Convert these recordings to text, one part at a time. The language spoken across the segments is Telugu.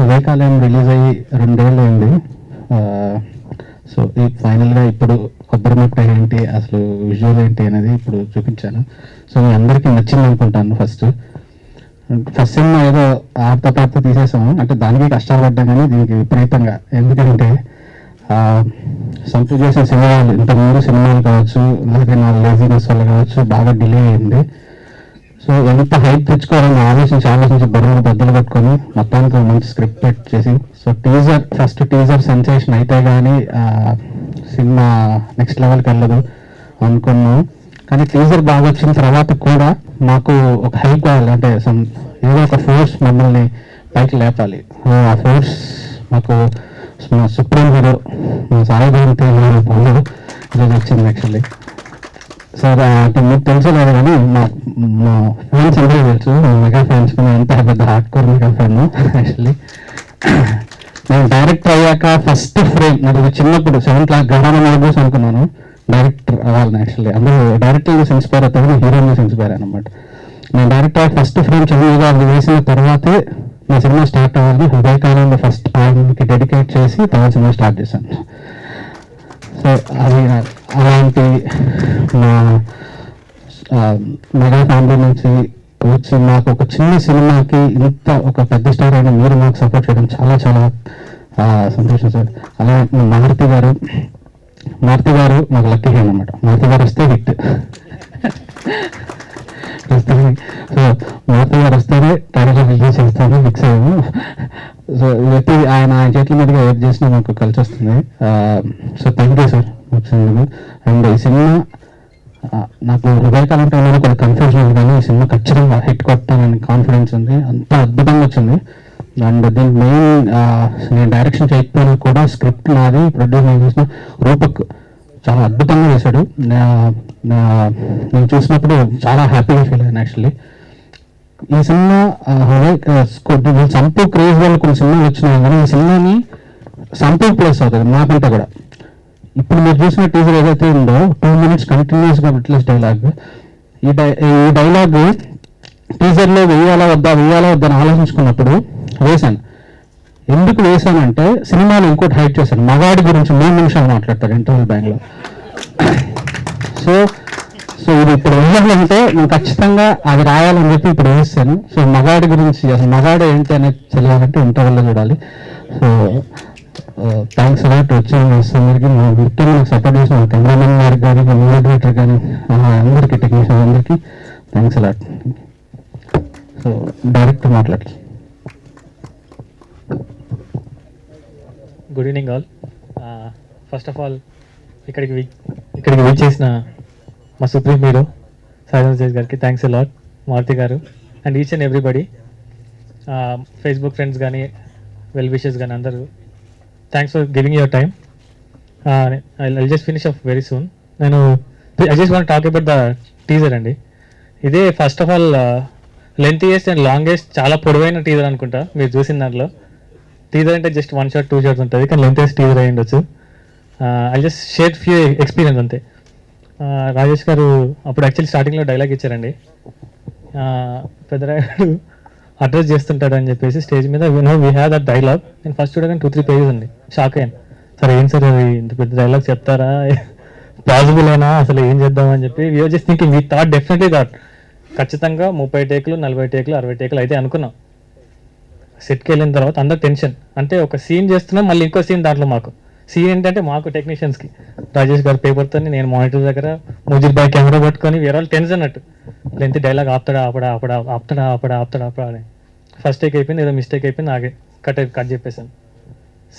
ఉదయకాలం రిలీజ్ అయ్యి 2 ఏళ్ళు అయింది. సో ఈ ఫైనల్గా ఇప్పుడు కొబ్బరి ముక్క ఏంటి, అసలు విజువల్ ఏంటి అనేది ఇప్పుడు చూపించాను. సో మీ అందరికీ నచ్చింది అనుకుంటాను. ఫస్ట్ సినిమా ఏదో ఆడతా తీసేసాము అంటే దానికి కష్టాలు పడ్డాం, కానీ దీనికి విపరీతంగా. ఎందుకంటే సంపూర్ణ చేసిన సినిమాలు ఇంతకుముందు సినిమాలు కావచ్చు, లేకపోతే నా లేజినెస్ వల్ల కావచ్చు బాగా డిలే అయింది. సో ఎంత హైప్ తెచ్చుకోవాలని ఆలోచించి బరువులు బద్దలు పెట్టుకొని మొత్తానికి మంచి స్క్రిప్ట్ పెట్ చేసి, సో ఫస్ట్ టీజర్ సెన్సేషన్ అయితే కానీ సినిమా నెక్స్ట్ లెవెల్కి వెళ్ళదు అనుకున్నాం. కానీ టీజర్ బాగా వచ్చిన తర్వాత కూడా మాకు ఒక హైప్ కావాలి, అంటే ఏదో ఒక ఫోర్స్ మమ్మల్ని పైకి లేపాలి. ఆ ఫోర్స్ మాకు మా సుప్రీం హీరో మా సాయిధరంతో ఈరోజు వచ్చింది. యాక్చువల్లీ సార్ అంటే మీకు తెలిసలేదు, కానీ మా ఫ్యాన్స్ అందరూ తెలుసు, మెగా ఫ్యాన్స్ అంత పెద్ద hard core mega fan. Actually నేను డైరెక్టర్ అయ్యాక ఫస్ట్ ఫ్రేమ్ నాకు చిన్నప్పుడు 7th క్లాస్ గహరాన కోసం అనుకున్నాను డైరెక్టర్ అవ్వాలని. యాక్చువల్లీ అందరూ డైరెక్టర్ న్యూస్ ఇన్స్పైర్ అవుతారు, హీరో న్యూస్ ఇన్స్పైర్ అనమాట. నేను డైరెక్టర్ ఫస్ట్ ఫ్రేమ్ చదువుగా అది వేసిన తర్వాతే నా సినిమా స్టార్ట్ అవ్వాలి. హృదయకాలంలో ఫస్ట్ ఆయనకి డెడికేట్ చేసి తర్వాత సినిమా స్టార్ట్ చేశాను. సో అది అలాంటి మా మెగా ఫ్యామిలీ నుంచి వచ్చి మాకు ఒక చిన్న సినిమాకి ఇంత ఒక పెద్ద స్టార్ అయిన మీరు మాకు సపోర్ట్ చేయడం చాలా చాలా సంతోషం సార్. అలాగే మారుతి గారు మాకు లక్కీ హ్యాండ్ అనమాట. మారుతి గారు వస్తే హిట్. సో మారుతి గారు వస్తేనే టైటిల్ రిలీజ్ చేస్తాను ఫిక్స్ అయ్యాము. సో వ్యక్తి ఆయన చేతుల మీదుగా ఏది చేసినా మాకు కలిసి వస్తుంది. సో థ్యాంక్ యూ సార్ వచ్చినందుకు. అండ్ ఈ సినిమా నాకు హృదయకాలం టైంలో కొంచెం కన్ఫ్యూజన్ ఉంది, కానీ ఈ సినిమా ఖచ్చితంగా హిట్ కొట్టాలని కాన్ఫిడెన్స్ ఉంది. అంత అద్భుతంగా వచ్చింది. అండ్ దీనికి మెయిన్ నేను డైరెక్షన్ చేయకపోయినా కూడా స్క్రిప్ట్ నాది, ప్రొడ్యూస్ నేను చేసిన రూపక్ చాలా అద్భుతంగా చేశాడు. నేను చూసినప్పుడు చాలా హ్యాపీగా ఫీల్ అయ్యాను. యాక్చువల్లీ ఈ సినిమా సంపూ క్రేజ్ వల్ల కొన్ని సినిమాలు వచ్చినాయి, కానీ ఈ సినిమాని సంపూ ప్లేస్ అవుతుంది నాకంటే కూడా. ఇప్పుడు మీరు చూసిన టీజర్ ఏదైతే ఉందో 2 minutes కంటిన్యూస్గా బిట్లెస్ డైలాగ్, ఈ డైలాగ్ టీజర్లో వేయాలా వద్దా అని ఆలోచించుకున్నప్పుడు వేశాను. ఎందుకు వేశానంటే సినిమాలో ఇంకోటి హైట్ చేశాను, మగాడి గురించి 3 నిమిషాలు మాట్లాడతారు ఇంటర్వెల్ బ్యాంక్లో. సో ఇది ఇప్పుడు వేయాలంటే నేను ఖచ్చితంగా అది రాయాలని చెప్పి ఇప్పుడు వేస్తాను. సో మగాడి గురించి అసలు మగాడు ఏంటి అనేది తెలియాలంటే ఇంటర్వెల్లో చూడాలి. సో థ్యాంక్స్ అలాట్ వచ్చిన అందరికీ, ముఖ్యంగా నాకు సపోర్ట్ చేసిన కెమెరామెన్ గారికి కానీ, మోడరేటర్ కానీ, అందరికీ టెక్నీషియన్ అందరికీ థ్యాంక్స్ అలాట్. సో డైరెక్టర్ మాట్లాడుతుంది. Good evening all. First of all ఇక్కడికి విచ్ చేసిన మా సుప్రీం హీరో సాయిధరం తేజ్ గారికి థ్యాంక్స్ అలాట్, మారుతి గారు and each and everybody, Facebook friends కానీ వెల్ విషెస్ కానీ అందరూ thanks for giving your time. I just finish off very soon. I just want talk about the teaser అండి. ఇదే first of all lengthiest and longest, చాలా పొడవైన టీజర్ అనుకుంటా మీరు చూసిన దాంట్లో. టీజర్ అంటే జస్ట్ 1 shot 2 shots ఉంటుంది, కానీ లెంతియెస్ట్ టీజర్ అయ్యి ఉండొచ్చు. I just share few experience అంతే. రాజేష్ గారు అప్పుడు యాక్చువల్లీ స్టార్టింగ్లో డైలాగ్ ఇచ్చారండి, పెద్దరాయుడు అడ్రస్ చేస్తుంటాడు అని చెప్పేసి స్టేజ్ మీద. We have that dialogue. నేను ఫస్ట్ చూడగానే 2-3 pages అండి, షాక్ అయ్యాను. సరే ఏం సార్ అది ఇంత పెద్ద డైలాగ్ చెప్తారా, పాసిబుల్ అయినా అసలు ఏం చేద్దామని చెప్పి we are just thinking, we thought definitely thought ఖచ్చితంగా 30 takes 40 takes 60 takes అయితే అనుకున్నాం. సెట్కి వెళ్ళిన తర్వాత అందరు టెన్షన్, అంటే ఒక సీన్ చేస్తున్నాం మళ్ళీ ఇంకో సీన్ దాంట్లో. మాకు సీన్ ఏంటంటే మాకు టెక్నీషియన్స్కి రాజేష్ గారు పేపర్తో, నేను మానిటర్ దగ్గర ముజిర్ బాయ్ కెమెరా పట్టుకొని వేరే వాళ్ళు టెన్షన్ అన్నట్టు, లెంత్ డైలాగ్ ఆపుతాడా అని. ఫస్ట్ టేక్ అయిపోయింది, ఏదో మిస్టేక్ అయిపోయింది, ఆగే కట్ చెప్పేసాను.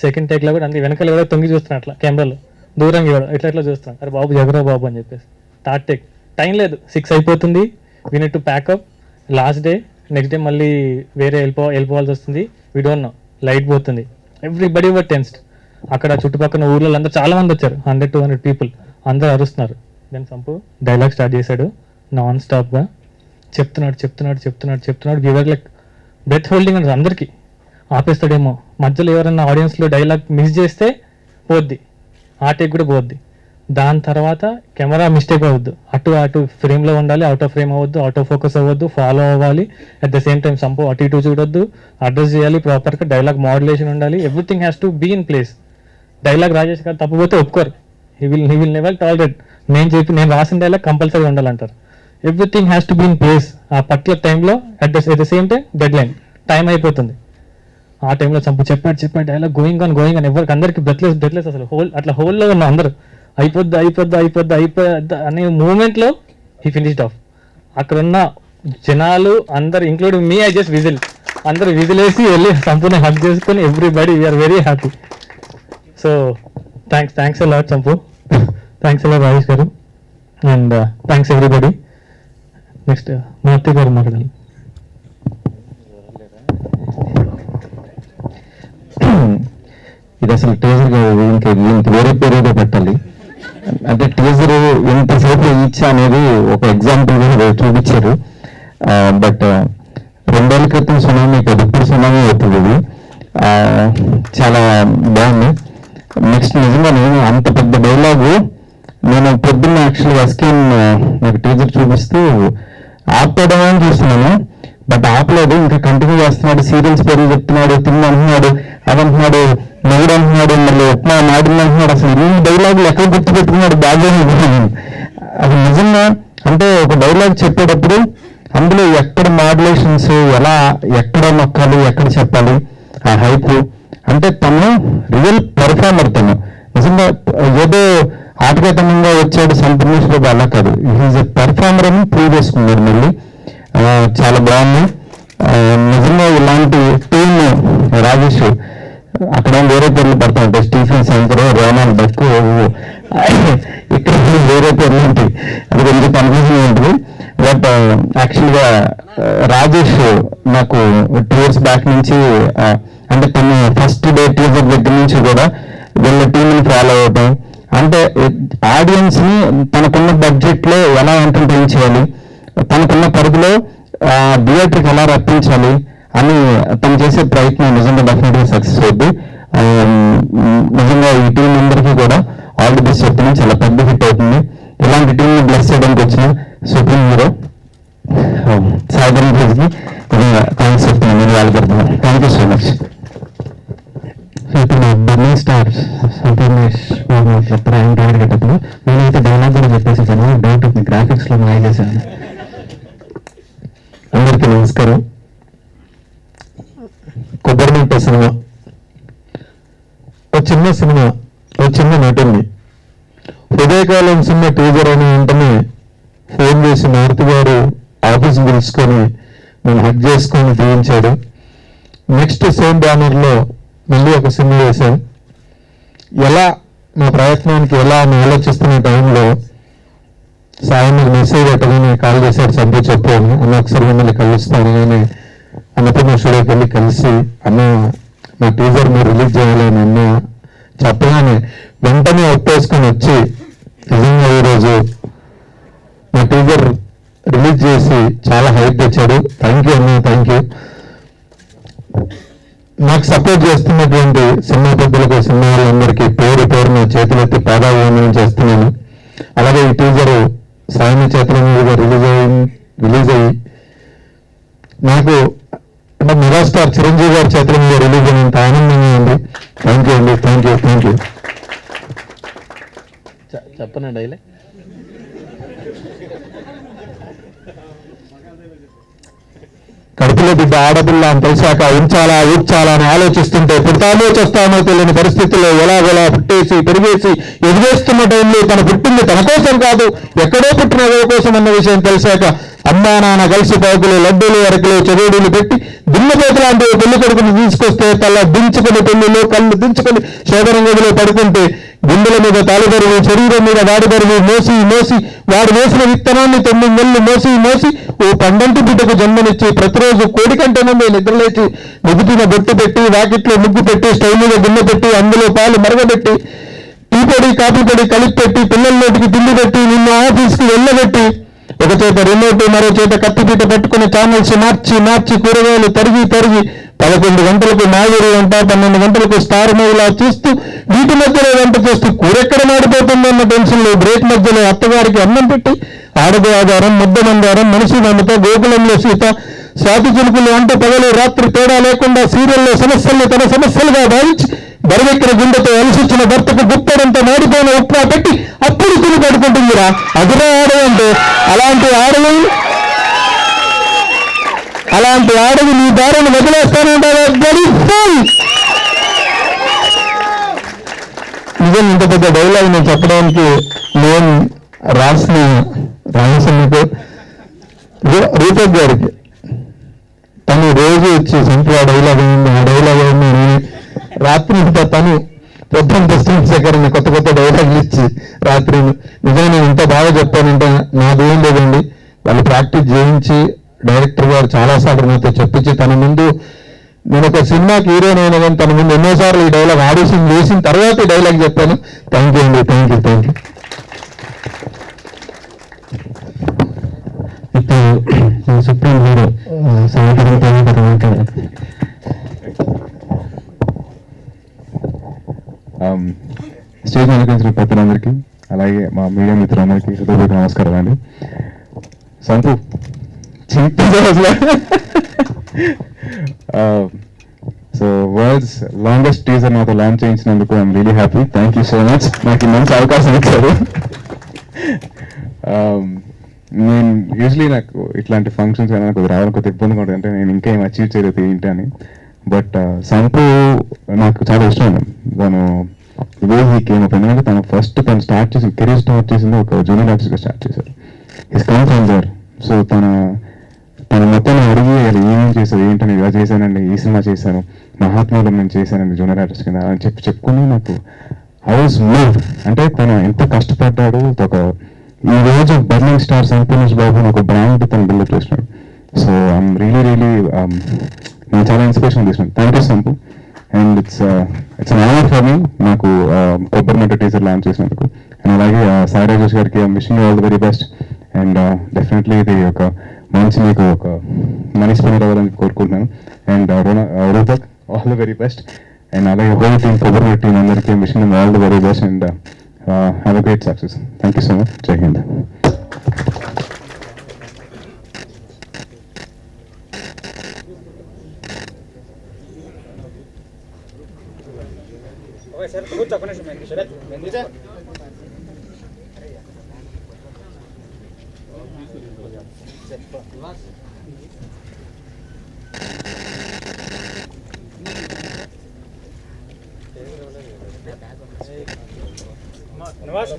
సెకండ్ టేక్లో కూడా అంతే, వెనకాల కూడా తొంగి చూస్తున్నాను అట్లా కెమెరాలో దూరంగా కూడా ఎట్లా చూస్తున్నాను, అరే బాబు జగరా బాబు అని చెప్పేసి. థర్డ్ టేక్ టైం లేదు, 6 అయిపోతుంది, we need to pack up. Last day, next day మళ్ళీ వేరే వెళ్ళిపోవాల్సి వస్తుంది. వీ డోంట్ నో, లైట్ పోతుంది, ఎవ్రీబడి వర్ టెన్స్డ్. అక్కడ చుట్టుపక్కల ఊర్లో అందరూ చాలా మంది వచ్చారు, 100-200 people, అందరూ అరుస్తున్నారు. దెన్ సంపు డైలాగ్ స్టార్ట్ చేశాడు నాన్ స్టాప్గా, చెప్తున్నాడు. గివర్ లైక్ బ్రెత్ హోల్డింగ్ అని, అందరికీ ఆపేస్తాడేమో, మధ్యలో ఎవరన్నా ఆడియన్స్లో డైలాగ్ మిస్ చేస్తే పోద్ది, ఆ టేక్ కూడా పోద్ది. దాని తర్వాత కెమెరా మిస్టేక్ అవ్వద్దు, అటు ఫ్రేమ్లో ఉండాలి, అవుట్ ఆఫ్ ఫ్రేమ్ అవ్వద్దు, అవుట్ ఆఫ్ ఫోకస్ అవ్వద్దు, ఫాలో అవ్వాలి. At the same time Sampu అటు ఇటు చూడొద్దు, అడ్రస్ చేయాలి ప్రాపర్గా, డైలాగ్ మాడ్యులేషన్ ఉండాలి, everything has to be in place. Dialogue Rajesh garu తప్పుపోతే ఒప్పుకోరు, హీ విల్ నెవర్ టాలరేట్. నేను రాసిన డైలాగ్ కంపల్సరీ ఉండాలంటారు. Everything has to be in place. ఆ పర్టికులర్ టైంలో at the same time deadline, time అయిపోతుంది. ఆ టైంలో చంపు చెప్పాడు డైలాగ్ గోయింగ్ ఆన్ ఎవరికి అందరికి బ్రెత్లెస్ అసలు అట్లా హోల్లో ఉన్న అందరూ అయిపోద్ది అనే మూమెంట్లో హీ ఫినిష్డ్ ఆఫ్. అక్కడ ఉన్న జనాలు అందరు including me, I just whistle, అందరు విజిలేసి వెళ్ళి చంపుని హక్ చేసుకొని everybody were very happy. So thanks a lot Champu, thanks a lot Rajesh garu, and thanks everybody. Next Murthy garu మాట్లాడాలి. ఇది అసలు టీజర్ కాదు, ఇంక వేరే పేరుగా పెట్టాలి. అంటే టీజర్ ఎంతసేపు ఇచ్చా అనేది ఒక ఎగ్జాంపుల్ చూపించారు. బట్ 2 ఏళ్ల క్రితం సునామీ కాదు, ఇప్పుడు సునామీ అవుతుంది. ఇది చాలా బాగుంది. నెక్స్ట్ నిజంగా నేను అంత పెద్ద డైలాగు నేను పొద్దున్న యాక్చువల్గా ఎస్కేన్ నాకు టీజర్ చూపిస్తూ ఆపడమని చూస్తున్నాను, బట్ ఆపలేదు, ఇంకా కంటిన్యూ చేస్తున్నాడు. సీరియల్స్ పేర్లు చెప్తున్నాడు, తిన్నంటున్నాడు, అదంటున్నాడు, నవ్వుడు అంటున్నాడు, మళ్ళీ ఉప్మా మాడింది అంటున్నాడు. అసలు ఇన్ని డైలాగులు ఎక్కడ గుర్తుపెట్టుకున్నాడు బాగా. అది నిజంగా అంటే ఒక డైలాగ్ చెప్పేటప్పుడు అందులో ఎక్కడ మాడ్యులేషన్స్, ఎక్కడ నొక్కాలి, ఎక్కడ చెప్పాలి, ఆ హైప్. అంటే తను రియల్ పెర్ఫార్మర్. తను నిజంగా ఏదో ఆటగతనంగా వచ్చాడు సంపూర్ణేశ్వర అలా కాదు, ఈజ్ ఎ పెర్ఫార్మర్ అని ప్రూవ్ చేసుకున్నాడు మళ్ళీ. చాలా బాగుంది. నిజంగా ఇలాంటి టీమ్ రాజేష్ అక్కడ వేరే పేర్లు పడతా ఉంటాయి, స్టీఫెన్ శంకర్, రోనాల్డ్ డక్, ఇక్కడ వేరే పేర్లు ఉంటాయి, అది కొంచెం కన్ఫ్యూజన్ ఉంటుంది. బట్ యాక్చువల్గా రాజేష్ నాకు 2 years బ్యాక్ నుంచి అంటే తను ఫస్ట్ డే టీజర్ దగ్గర నుంచి కూడా వీళ్ళ టీంని ఫాలో అవటం, అంటే ఆడియన్స్ని తనకున్న బడ్జెట్లో ఎలా ఎంటర్టైన్ చేయాలి, తనకున్న పరిధిలో థియేటర్కి ఎలా రప్పించాలి అని తను చేసే ప్రయత్నం నిజంగా డెఫినెట్గా సక్సెస్ అవుద్ది. నిజంగా ఈ టీం అందరికీ కూడా ఆల్ ది బెస్ట్ చెప్తున్నాను, చాలా పెద్ద హిట్ అవుతుంది. ఇలాంటి టీంని బ్లెస్ చేయడానికి వచ్చిన సూపర్ హీరో సాయిధరం తేజ్కి థ్యాంక్స్ చెప్తున్నాను నేను వాళ్ళ తరఫున. Thank you so much. So ఇప్పుడు బర్నింగ్ స్టార్స్ సంపూర్ణేష్ చెప్తారు ఆయన అడిగేటప్పుడు నేనైతే డైలాగ్ కూడా చెప్పేసాను, డౌట్ ఉంది గ్రాఫిక్స్లో మాయ చేశాను. అందరికీ నమస్కారం. కొబ్బరిమంట సినిమా ఒక చిన్న సినిమా, ఒక చిన్న నటుని హృదయకాలం సినిమా టీజర్ అని వెంటనే ఫోన్ చేసి మారుతి గారు ఆఫీస్ పిలుచుకొని నేను హక్ చేసుకొని దీవించాడు. నెక్స్ట్ సేమ్ బ్యానర్లో మళ్ళీ ఒక సినిమా వేశాం. ఎలా మా ప్రయత్నానికి ఎలా అని ఆలోచిస్తున్న టైంలో సాయం మెసేజ్ పెట్టగానే కాల్ చేశాడు, చంపి చెప్పాను అన్న ఒకసారి మిమ్మల్ని కలుస్తాను అని. అన్నపూర్ణ స్టూడియోకి వెళ్ళి కలిసి అన్న మా టీజర్ మీరు రిలీజ్ చేయాలని అన్న చెప్పగానే వెంటనే ఒప్పేసుకొని వచ్చి నిజంగా ఈరోజు మా టీజర్ రిలీజ్ చేసి చాలా హైప్ తెచ్చాడు. థ్యాంక్ యూ అన్న, థ్యాంక్ యూ. నాకు సపోర్ట్ చేస్తున్నటువంటి సినిమా పెద్దలకు, సినిమా వాళ్ళందరికీ పేరు పేరున చేతులెత్తి పాదాభివందనం చేస్తున్నాను. అలాగే ఈ టీజర్ సాయి చేతుల మీదుగా రిలీజ్ అయ్యి నాకు అంటే మెగాస్టార్ చిరంజీవి గారి చేతుల మీద రిలీజ్ అయినంత ఆనందంగా ఉంది. థ్యాంక్ యూ అండి, థ్యాంక్ యూ, థ్యాంక్ యూ. చెప్పనండి డైలే కడుపులో బిడ్డ ఆడపిల్ల అని తెలిసాక ఉంచాలా ఊడ్చాలా అని ఆలోచిస్తుంటే పుడతామో చేస్తామో తెలియని పరిస్థితుల్లో ఎలాగోలా పుట్టేసి పెరిగేసి ఎదిగేస్తున్న టైంలో తను పుట్టింది తన కోసం కాదు, ఎక్కడో పుట్టిన ఎవరి కోసం అన్న విషయం తెలిసాక అమ్మా నాన్న కలిసి పాకులు, లడ్డూలు, అరకులు, చెరువులు పెట్టి దున్నపోతు లాంటి పెళ్లి కొడుకుని తీసుకొస్తే తల దించుకొని పెళ్లిలో కళ్ళు దించుకొని శోధన గదిలో పడుకుంటే గుండెల మీద తాళిబరువు, శరీరం మీద వాడి బరువు మోసి వాడు వేసిన విత్తనాన్ని 9 నెలలు మోసి ఓ పండంటి బిడ్డకు జన్మనిచ్చి ప్రతిరోజు కోడి కంటే ముందు నిద్రలేచి నుదుటిన బొట్టు పెట్టి, వాకిట్లో ముగ్గు పెట్టి, స్టవ్ మీద గిన్నె పెట్టి, అందులో పాలు మరగబెట్టి, టీ పొడి కాఫీ పొడి కలిపి పెట్టి, పిల్లల నోటికి తిండి పెట్టి, నిన్ను ఆఫీస్కి వెళ్ళబెట్టి, ఒక చేత రిమోట్ మరో చేత కత్తిపీట పట్టుకుని ఛానల్స్ మార్చి కూరగాయలు తరిగి 11 గంటలకు మాధురి వంట, 12 గంటలకు స్టార్ మహిళ చూస్తూ, వీటి మధ్యలో వంట చేస్తూ కూరెక్కడ మాడిపోతుందన్న టెన్షన్లో బ్రేక్ మధ్యలో అత్తగారికి అన్నం పెట్టి, ఆడది ఆధారం, ముద్ద మందారం, మనిషి మమత, గోకులంలో సీత, స్వాతి చిలుకులు వంట పగలు రాత్రి తేడా లేకుండా సీరియల్లో సమస్యల్ని తన సమస్యలుగా భావించి బరువెక్కిన గుండెతో అలసిచ్చిన భర్తకు గుప్పడంతా మాడిపోయిన ఉప్మా పెట్టి అప్పుడు తిని పడుకుంటుందిరా. అదిరా ఆడవి అంటే. అలాంటి ఆడవి నీ దారిని వదిలేస్తానంటారా? నిజం, ఇంత పెద్ద డైలాగ్ నేను చెప్పడానికి నేను రాసిన రామసన్నకు, రూపక్ గారికి తను రోజు వచ్చి సింపుల్ ఆ డైలాగ్ అయింది, ఆ డైలాగ్ అయింది అని రాత్రి ఇంత తను పొద్దున్న తెస్తుంది సేకరణ కొత్త కొత్త డైలాగులు ఇచ్చి రాత్రి నిజంగా నేను ఇంత బాగా చెప్పానంటే నాదేం లేదండి. వాళ్ళు ప్రాక్టీస్ చేయించి డైరెక్టర్ గారు చాలాసార్లు నాతో చెప్పించి తన ముందు నేను ఒక సినిమాకి హీరోయిన్ అయినా కానీ తన ముందు ఎన్నోసార్లు ఈ డైలాగ్ ఆడిషన్ చేసిన తర్వాత ఈ డైలాగ్ చెప్పాను. థ్యాంక్ యూ అండి, థ్యాంక్ యూ. ఇప్పుడు సుప్రీం హీరో స్టేజ్ అలంకరించిన పెద్దలందరికీ, అలాగే మా మీడియా మిత్రులందరికీ హృదయపూర్వక నమస్కారం అండి. Santhu so world's longest teaser నాతో లాంచ్ చేయించినందుకు I'm really happy. Thank you so much. నాకు మంచి అవకాశం ఇచ్చారు. నేను యూజువలీ నాకు ఇట్లాంటి ఫంక్షన్స్ కానీ నాకు రావడం కొద్దిగా ఇబ్బందిగా ఉంటుంది, అంటే నేను ఇంకా ఏం అచీవ్ చేయలేదు ఏంటి అని. బట్ సంపు నాకు చాలా ఇష్టం ఉంది. తను ఎందుకంటే తను తను స్టార్ట్ చేసిన కెరీర్ స్టార్ట్ చేసింది ఒక జూనియర్ ఆర్టిస్ట్గా స్టార్ట్ చేశారు. Is come from there. So తన మొత్తం అడిగి ఏమేం చేశారు ఏంటని, ఇలా చేశానండి, ఈ సినిమా చేశాను, మహాత్మాలో నేను చేశానండి జూనియర్ ఆర్టిస్ట్ కింద అని చెప్పుకుని నాకు ఐ వాజ్ మూవ్డ్. అంటే తను ఎంత కష్టపడ్డాడు. ఒక ఈ రోజు బర్నింగ్ స్టార్ సంపూర్ణేష్ బాబు ఒక బ్రాండ్ తను బిల్డప్ చేసినాడు. సో ఐఎమ్ రియలీ నేను చాలా ఇన్స్పిరేషన్ తీసుకున్నాను. Thank you Sampu. And it's an honour for me నాకు కొబ్బరిమట్ట టీజర్ లాంచ్ చేసినందుకు. అండ్ అలాగే సాయి రాజేష్ గారికి wishing all the very best. And definitely ఇది ఒక మంచి మీకు ఒక మనీ స్పెండర్ అవ్వాలని కోరుకుంటున్నాను. And Rupak all the very best. And అలాగే హోల్ టీమ్ కొబ్బరిమట్ట టీం అందరికీ wishing all the very best. And have a great success. Thank you so much. Jai Hind. Nawaz